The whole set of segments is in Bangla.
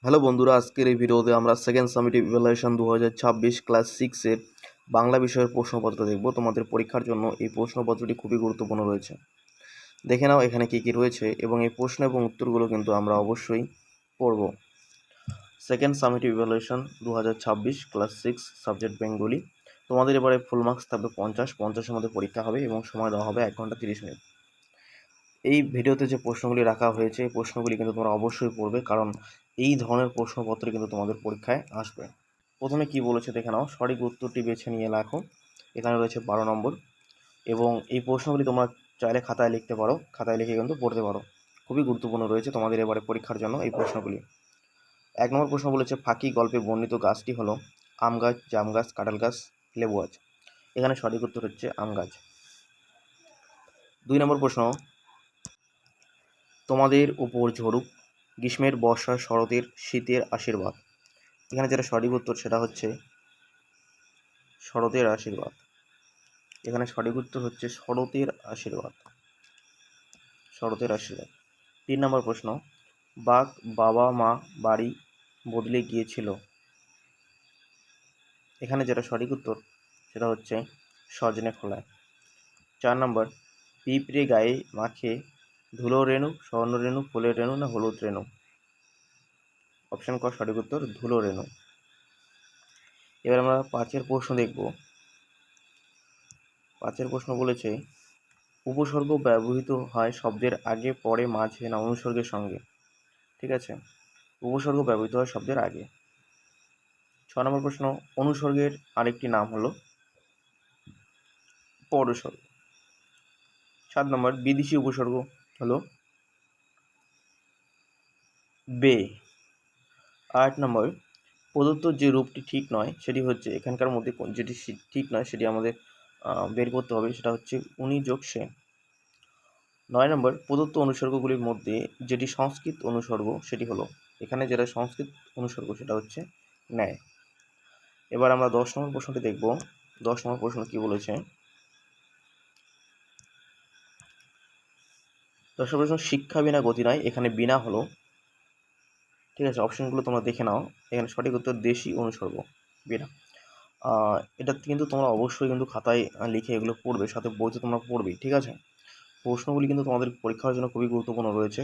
হ্যালো বন্ধুরা, আজকের এই ভিডিওতে আমরা সেকেন্ড সামিটিভ ইভ্যালুয়েশন 2026 ক্লাস 6-এর বাংলা বিষয়ের প্রশ্নপত্র দেখব। তোমাদের পরীক্ষার জন্য এই প্রশ্নপত্রটি খুবই গুরুত্বপূর্ণ রয়েছে। দেখে নাও এখানে কী কী রয়েছে এবং এই প্রশ্ন এবং উত্তরগুলো কিন্তু আমরা অবশ্যই পড়ব। Second summative evaluation 2026 class 6 subject Bengali. তোমাদের এবারে ফুল মার্কস থাকবে 50-50-এর মধ্যে পরীক্ষা হবে এবং সময় দেওয়া হবে 1 ঘন্টা 30 মিনিট। এই ভিডিওতে যে প্রশ্নগুলি রাখা হয়েছে এই প্রশ্নগুলি কিন্তু তোমরা অবশ্যই পড়বে, কারণ এই ধরনের প্রশ্নপত্র কিন্তু তোমাদের পরীক্ষায় আসবে। প্রথমে কি বলেছে দেখে নাও, সঠিক উত্তরটি বেছে নিয়ে লেখো। এখানে রয়েছে 12 নম্বর এবং এই প্রশ্নগুলি তোমরা চাইলে খাতায় লিখতে পারো, খাতায় লিখে কিন্তু পড়তে পারো। খুবই গুরুত্বপূর্ণ রয়েছে তোমাদের এবারে পরীক্ষার জন্য এই প্রশ্নগুলি। 1 নম্বর প্রশ্ন বলেছে, ফাঁকি গল্পে বর্ণিত গাছটি হলো আম গাছ, জাম গাছ, কাঁঠাল গাছ, লেবু গাছ। এখানে সঠিক উত্তর হচ্ছে আম গাছ। 2 নম্বর প্রশ্ন, তোমাদের উপর ঝরুক গ্রীষ্মের, বর্ষার, শরতের, শীতের আশীর্বাদ। এখানে যেটা সঠিক উত্তর সেটা হচ্ছে শরতের আশীর্বাদ। এখানে সঠিক উত্তর হচ্ছে শরতের আশীর্বাদ, শরতের আশীর্বাদ। 3 নম্বর প্রশ্ন, বাঘ বাবা মা বাড়ি বদলে গিয়েছিল। এখানে যেটা সঠিক উত্তর সেটা হচ্ছে সজনে খোলায়। 4 নম্বর, পিঁপড়ে গায়ে মাখে ধুলো রেণু, স্বর্ণ রেণু, ফুলের রেণু না হলুদ রেণু। অপশন ক সঠিক উত্তর ধুলো রেণু। এবার আমরা 5-এর প্রশ্ন দেখব। 5-এর প্রশ্ন বলেছে, উপসর্গ ব্যবহৃত হয় শব্দের আগে, পরে, মাঝে না অনুসর্গের সঙ্গে। ঠিক আছে, উপসর্গ ব্যবহৃত হয় শব্দের আগে। 6 নম্বর প্রশ্ন, অনুসর্গের আরেকটি নাম হলো পরসর্গ। 7 নম্বর, বিদেশি উপসর্গ হলো বে। 8 নম্বর, প্রদত্ত যে রূপটি ঠিক নয় সেটি হচ্ছে, এখানকার মধ্যে যেটি ঠিক নয় সেটি আমাদের বের করতে হবে, সেটা হচ্ছে উনি যোগ সে। 9 নম্বর, প্রদত্ত অনুসর্গগুলির মধ্যে যেটি সংস্কৃত অনুসর্গ সেটি হলো, এখানে যেটা সংস্কৃত অনুসর্গ সেটা হচ্ছে ন্যায়। এবার আমরা 10 নম্বর প্রশ্নটি দেখব। 10 নম্বর প্রশ্ন কি বলেছে, 10 নম্বর প্রশ্ন, শিক্ষা বিনা গতি নয়। এখানে বিনা হলো, ঠিক আছে, অপশনগুলো তোমরা দেখে নাও। এখানে সঠিক উত্তর দেশি অনুসর্গ, বিনা। এটা কিন্তু তোমরা অবশ্যই কিন্তু খাতায় লিখে এগুলো পড়বে, সাথে বইতে তোমরা পড়বে, ঠিক আছে। প্রশ্নগুলি কিন্তু তোমাদের পরীক্ষার জন্য খুবই গুরুত্বপূর্ণ রয়েছে।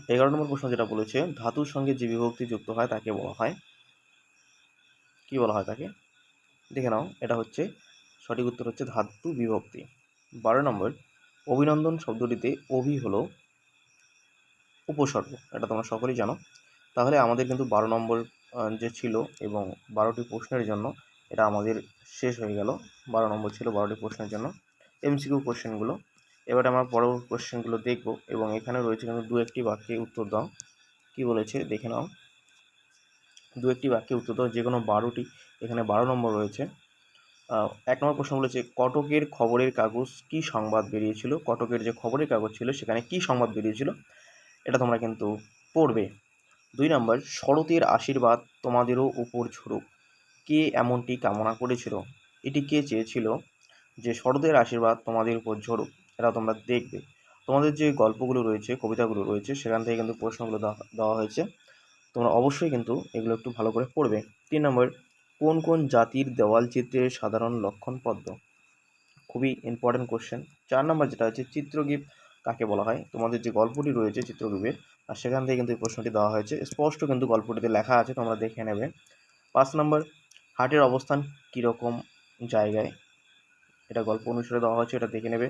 11 নম্বর প্রশ্ন যেটা বলেছে, ধাতুর সঙ্গে যে বিভক্তি যুক্ত হয় তাকে বলা হয়, কি বলা হয় তাকে, দেখে নাও। এটা হচ্ছে সঠিক উত্তর হচ্ছে ধাতু বিভক্তি। 12 নম্বর, অভিনন্দন শব্দটিতে অভি হলো উপসর্গ, এটা তোমরা সকলেই জানো। তাহলে আমাদের কিন্তু 12 নম্বর যে ছিল এবং 12টি প্রশ্নের জন্য এটা আমাদের শেষ হয়ে গেল। 12 নম্বর ছিল 12টি প্রশ্নের জন্য এমসিকিউ কোশ্চেনগুলো। এবারে আমরা পরবর্তী কোশ্চেনগুলো দেখব এবং এখানে রয়েছে কিন্তু 2-1টি বাক্যে উত্তর দাও। কি বলেছে দেখে নাও, 2-1টি বাক্যে উত্তর দাও, যে কোনো 12টি, এখানে 12 নম্বর রয়েছে। 1 নম্বর প্রশ্ন বলেছে, কটকের খবরের কাগজ কি সংবাদ বেরিয়েছিল। কটকের যে খবরের কাগজ ছিল সেখানে কি সংবাদ বেরিয়েছিল এটা তোমরা কিন্তু পড়বে। 2 নম্বর, শরতের আশীর্বাদ তোমাদেরও উপর ঝরুক, কে এমনটি কামনা করেছিল। এটি কে চেয়েছিল যে শরতের আশীর্বাদ তোমাদের উপর ঝরুক, এটা তোমরা দেখবে। তোমাদের যে গল্পগুলো রয়েছে, কবিতাগুলো রয়েছে, সেখান থেকে কিন্তু প্রশ্নগুলো দেওয়া হয়েছে, তোমরা অবশ্যই কিন্তু এগুলো একটু ভালো করে পড়বে। 3 নম্বর, কোন কোন জাতির দেওয়াল চিত্রের সাধারণ লক্ষণ পদ্ম। খুবই ইম্পর্টেন্ট কোশ্চেন। 4 নম্বর যেটা হচ্ছে, চিত্রগীত কাকে বলা হয়। তোমাদের যে গল্পটি রয়েছে চিত্রগীতের, আর সেখান থেকে কিন্তু এই প্রশ্নটি দেওয়া হয়েছে, স্পষ্ট কিন্তু গল্পটিতে লেখা আছে, তোমরা দেখে নেবে। 5 নম্বর, হাটের অবস্থান কীরকম জায়গায়, এটা গল্প অনুসারে দেওয়া হয়েছে, এটা দেখে নেবে।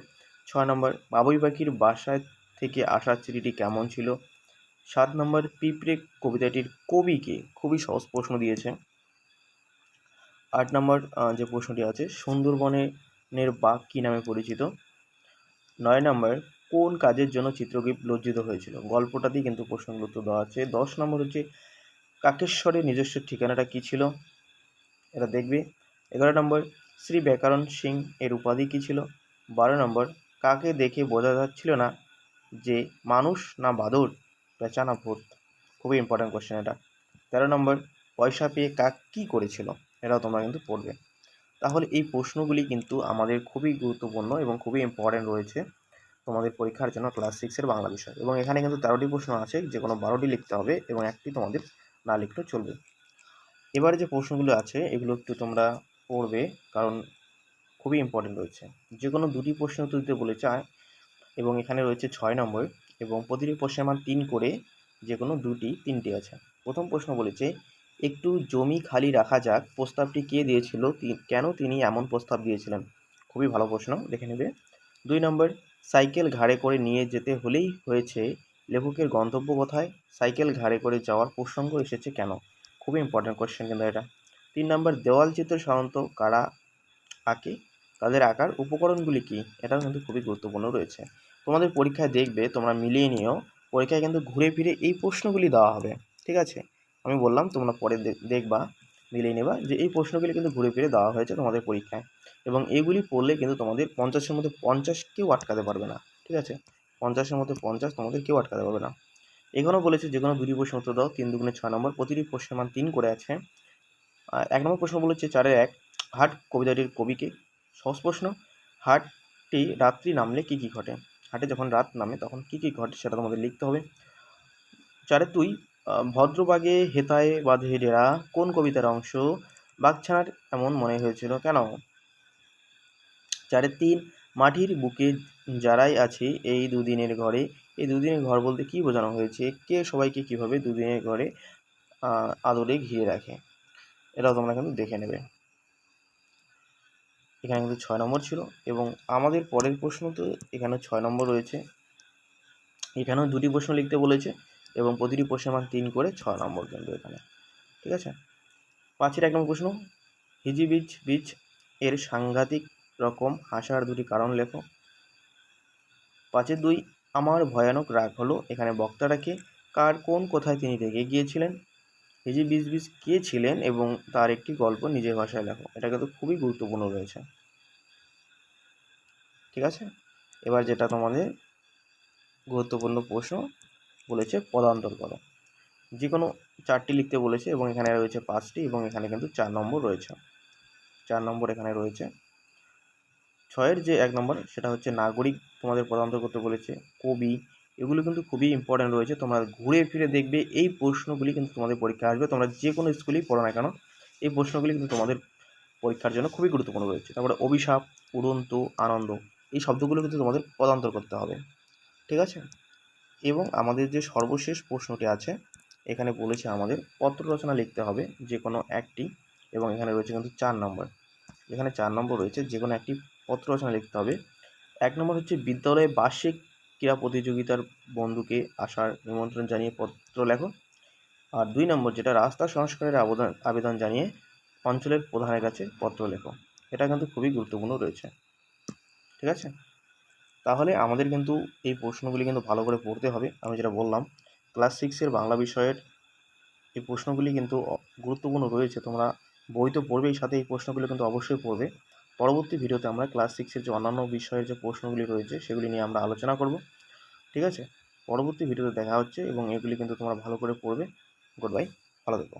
6 নম্বর, বাবুই পাখির বাসায় থেকে আসা চিঠিটি কেমন ছিল। 7 নম্বর, পিঁপড়ে কবিতাটির কবি কে, খুবই সহজ প্রশ্ন দিয়েছে। 8 নম্বর যে প্রশ্নটি আছে, সুন্দরবনের বাঘ কী নামে পরিচিত। 9 নম্বর, কোন কাজের জন্য চিত্রগীত লজ্জিত হয়েছিল। গল্পটাতেই কিন্তু প্রশ্নগুলো উত্তর দেওয়া আছে। 10 নম্বর হচ্ছে, কাকেশ্বরের নিজস্ব ঠিকানাটা কী ছিল, এটা দেখবে। 11 নম্বর, শ্রী ব্যাকরণ সিং এর উপাধি কী ছিল। 12 নম্বর, কাকে দেখে বোঝা যাচ্ছিল না যে মানুষ না বাদর, পেঁচা না ভূত। খুবই ইম্পর্ট্যান্ট কোশ্চেন এটা। 13 নম্বর, পয়সা পেয়ে কাক কী করেছিল, এটাও তোমরা কিন্তু পড়বে। তাহলে এই প্রশ্নগুলি কিন্তু আমাদের খুবই গুরুত্বপূর্ণ এবং খুবই ইম্পর্ট্যান্ট রয়েছে। তোমাদের পরীক্ষার জন্য ক্লাস 6-এর বাংলা বিষয়, এবং এখানে কিন্তু 13টি প্রশ্ন আছে, যে কোনো 12টি লিখতে হবে এবং একটি তোমাদের না লিখলেও চলবে। এবারে যে প্রশ্নগুলো আছে এগুলো একটু তোমরা পড়বে, কারণ খুবই ইম্পর্টেন্ট রয়েছে। যে কোনো 2টি প্রশ্ন উত্তর দিতে বলেছে এবং এখানে রয়েছে 6 নম্বর, এবং প্রতিটি প্রশ্নের মান 3 করে, যে কোনো 3টি আছে। প্রথম প্রশ্ন বলেছে, একটু জমি খালি রাখা যাক, প্রস্তাবটি কে দিয়েছিল, কেন তিনি এমন প্রস্তাব দিয়েছিলেন? খুবই ভালো প্রশ্ন, দেখে নেবে। 2 নম্বর, সাইকেল ঘাড়ে করে নিয়ে যেতে হলেই হয়েছে, লেখকের গন্তব্য কোথায়? সাইকেল ঘাড়ে করে যাওয়ার প্রসঙ্গ এসেছে কেন? খুবই ইম্পর্টেন্ট কোয়েশ্চেন কিন্তু এটা। 3 নম্বর, দেওয়াল চিত্র সাধারণত কারা আঁকে? তাদের আঁকার উপকরণগুলি কী? এটাও কিন্তু খুবই গুরুত্বপূর্ণ রয়েছে। তোমাদের পরীক্ষায় দেখবে, তোমরা মিলিয়ে নিও, পরীক্ষায় কিন্তু ঘুরে ফিরে এই প্রশ্নগুলি দেওয়া হবে, ঠিক আছে? আমি বললাম তোমরা পরে দেখবা, মিলিয়ে নেবা যে এই প্রশ্নগুলি কিন্তু ঘুরে ফিরে দেওয়া হয়েছে তোমাদের পরীক্ষায়, এবং এগুলি পড়লে কিন্তু তোমাদের 50-এর মধ্যে 50 কেউ আটকাতে পারবে না, ঠিক আছে? 50-এর মধ্যে 50 তোমাদের কেউ আটকাতে পারবে না। এখানেও বলেছে যে কোনো 2টি প্রশ্ন উত্তর দাও, 3 দুগুণে 6 নম্বর, প্রতিটি প্রশ্নের মান 3 করে আছে। 1 নম্বর প্রশ্ন বলেছে 4-এর 1, হাট কবিতাটির কবিকে? সহজ প্রশ্ন, হাটটি রাত্রি নামলে কী কী ঘটে? হাটে যখন রাত নামে তখন কী কী ঘটে সেটা তোমাদের লিখতে হবে। 4-এর 2, ভদ্রবাগে হেতায় বাঁধে ডেরা কোন কবিতার অংশ? বাঘছানার এমন মনে হয়েছিল কেন? 4-এর 3, মাটির বুকে যারাই আছে এই দুদিনের ঘরে, এই দুদিনের ঘর বলতে কী বোঝানো হয়েছে? কে সবাইকে কীভাবে দুদিনের ঘরে আদরে ঘিরে রাখে? এটাও তোমরা কিন্তু দেখে নেবে। এখানে কিন্তু 6 নম্বর ছিল, এবং আমাদের পরের প্রশ্ন তো এখানে 6 নম্বর রয়েছে। এখানেও 2টি প্রশ্ন লিখতে বলেছে, এবং প্রতিটি প্রশ্নের মান 3 করে 6 নম্বর কিন্তু এখানে, ঠিক আছে? 5-এর 1 নম্বর প্রশ্ন, হিজিবিজ বিজ এর সাংঘাতিক রকম হাসার 2টি কারণ লেখো। 5-এর 2, আমার ভয়ানক রাগ হলো, এখানে বক্তাটা কে? কার কোন কোথায় তিনি রেগে গিয়েছিলেন? হিজিবিজ কে ছিলেন এবং তার একটি গল্প নিজের ভাষায় লেখো। এটা কিন্তু খুবই গুরুত্বপূর্ণ রয়েছে, ঠিক আছে? এবার যেটা তোমাদের গুরুত্বপূর্ণ প্রশ্ন বলেছে, পদান্তর করো। যে কোনো 4টি লিখতে বলেছে, এবং এখানে রয়েছে 5টি, এবং এখানে কিন্তু 4 নম্বর রয়েছে। 4 নম্বর এখানে রয়েছে। 6-এর যে 1 নম্বর সেটা হচ্ছে নাগরিক, তোমাদের পদান্তর করতে বলেছে। কবি, এগুলো কিন্তু খুবই ইম্পর্টেন্ট রয়েছে, তোমরা ঘুরে ফিরে দেখবে এই প্রশ্নগুলি কিন্তু তোমাদের পরীক্ষায় আসবে। তোমরা যে কোনো স্কুলেই পড়ো না কেন, এই প্রশ্নগুলি কিন্তু তোমাদের পরীক্ষার জন্য খুবই গুরুত্বপূর্ণ রয়েছে। তারপরে অভিশাপ, উড়ন্ত, আনন্দ, এই শব্দগুলো কিন্তু তোমাদের পদান্তর করতে হবে, ঠিক আছে? এবং আমাদের যে সর্বশেষ প্রশ্নটি আছে, এখানে বলেছে আমাদের পত্র রচনা লিখতে হবে, যে কোনো একটি, এবং এখানে রয়েছে কিন্তু 4 নম্বর। এখানে 4 নম্বর রয়েছে, যে কোনো একটি পত্র রচনা লিখতে হবে। 1 নম্বর হচ্ছে, বিদ্যালয়ে বার্ষিক ক্রীড়া প্রতিযোগিতার বন্ধুকে আসার নিমন্ত্রণ জানিয়ে পত্র লেখো। আর 2 নম্বর যেটা, রাস্তা সংস্কারের আবেদন জানিয়ে অঞ্চলের প্রধানের কাছে পত্র লেখো। এটা কিন্তু খুবই গুরুত্বপূর্ণ রয়েছে, ঠিক আছে? তাহলে আমাদের কিন্তু এই প্রশ্নগুলি কিন্তু ভালো করে পড়তে হবে। আমি যেটা বললাম, ক্লাস 6-এর বাংলা বিষয়ের এই প্রশ্নগুলি কিন্তু গুরুত্বপূর্ণ রয়েছে। তোমরা বই তো পড়বেই, সাথে এই প্রশ্নগুলো কিন্তু অবশ্যই পড়বে। পরবর্তী ভিডিওতে আমরা ক্লাস 6-এর যে অন্যান্য বিষয়ের যে প্রশ্নগুলি রয়েছে সেগুলি নিয়ে আমরা আলোচনা করব, ঠিক আছে? পরবর্তী ভিডিওতে দেখা হচ্ছে, এবং এগুলি কিন্তু তোমরা ভালো করে পড়বে। গুড বাই, ভালো থেকো।